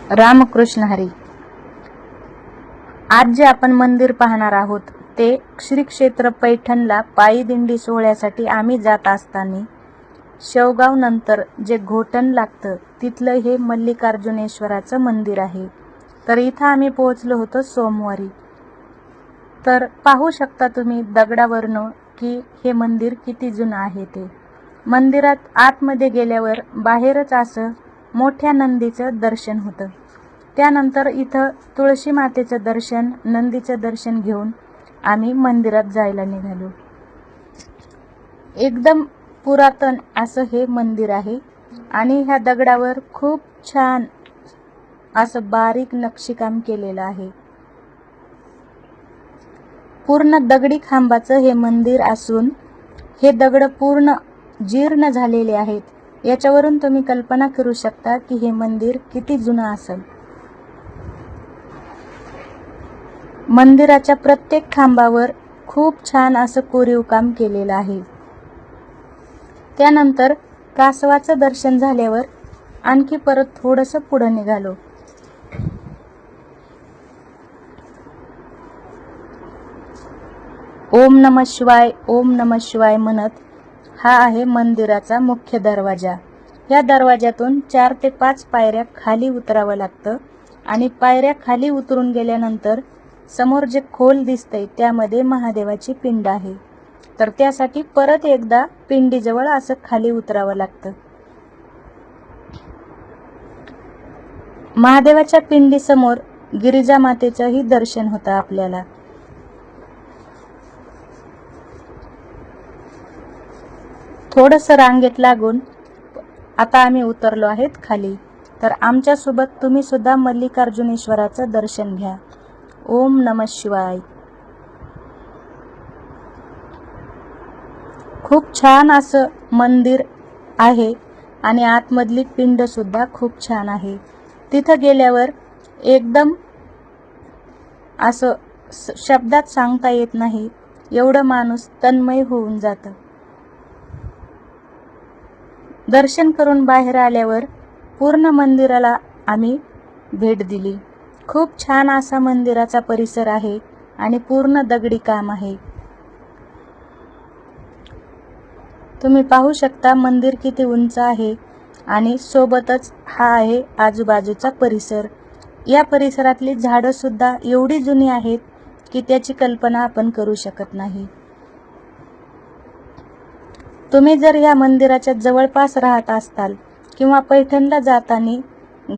रामकृष्ण हरी. आज जे आपण मंदिर पाहणार आहोत ते श्री क्षेत्र पैठणला पायी दिंडी सोहळ्यासाठी आम्ही जात असताना शेवगाव नंतर जे घोटण लागतं तिथलं हे मल्लिकार्जुनेश्वराचं मंदिर आहे. तर इथं आम्ही पोहोचलो होतो सोमवारी. तर पाहू शकता तुम्ही दगडावरनं की हे मंदिर किती जुनं आहे ते. मंदिरात आतमध्ये गेल्यावर बाहेरच असं मोठ्या नंदीचं दर्शन होतं. त्यानंतर इथं तुळशी मातेचं दर्शन, नंदीचं दर्शन घेऊन आम्ही मंदिरात जायला निघालो. एकदम पुरातन असं हे मंदिर आहे आणि ह्या दगडावर खूप छान असं बारीक नक्षीकाम केलेलं आहे. पूर्ण दगडी खांबाचं हे मंदिर असून हे दगड पूर्ण जीर्ण झालेले आहेत. याच्यावरून तुम्ही कल्पना करू शकता की हे मंदिर किती जुनं असेल. मंदिराच्या प्रत्येक खांबावर खूप छान असं कोरीव काम केलेलं आहे. त्यानंतर कासवाचं दर्शन झाल्यावर आणखी परत थोडंसं पुढे निघालो. ओम नमः शिवाय, ओम नमः शिवाय म्हणत हा आहे मंदिराचा मुख्य दरवाजा. या दरवाज्यातून 4 ते 5 पायऱ्या खाली उतरावं लागतं आणि पायऱ्या खाली उतरून गेल्यानंतर समोर जे खोल दिसतंय त्यामध्ये महादेवाची पिंड आहे. तर त्यासाठी परत एकदा पिंडीजवळ असं खाली उतरावं लागतं. महादेवाच्या पिंडीसमोर गिरिजा मातेचंही दर्शन होतं आपल्याला. थोडंसं रांगेत लागून आता आम्ही उतरलो आहेत खाली. तर आमच्यासोबत तुम्ही सुद्धा मल्लिकार्जुनेश्वराचं दर्शन घ्या. ओम नमः शिवाय. खूप छान असं मंदिर आहे आणि आतमधली पिंड सुद्धा खूप छान आहे. तिथं गेल्यावर एकदम असं शब्दात सांगता येत नाही एवढं माणूस तन्मय होऊन जातं. दर्शन करून बाहेर आल्यावर पूर्ण मंदिराला आम्ही भेट दिली. खूप छान असा मंदिराचा परिसर आहे आणि पूर्ण दगडी काम आहे. तुम्ही पाहू शकता मंदिर किती उंच आहे आणि सोबतच हा आहे आजूबाजूचा परिसर. या परिसरातली झाडं सुद्धा एवढी जुनी आहेत की त्याची कल्पना आपण करू शकत नाही. तुम्ही जर या मंदिराच्या जवळपास राहत असाल किंवा पैठणला जाताना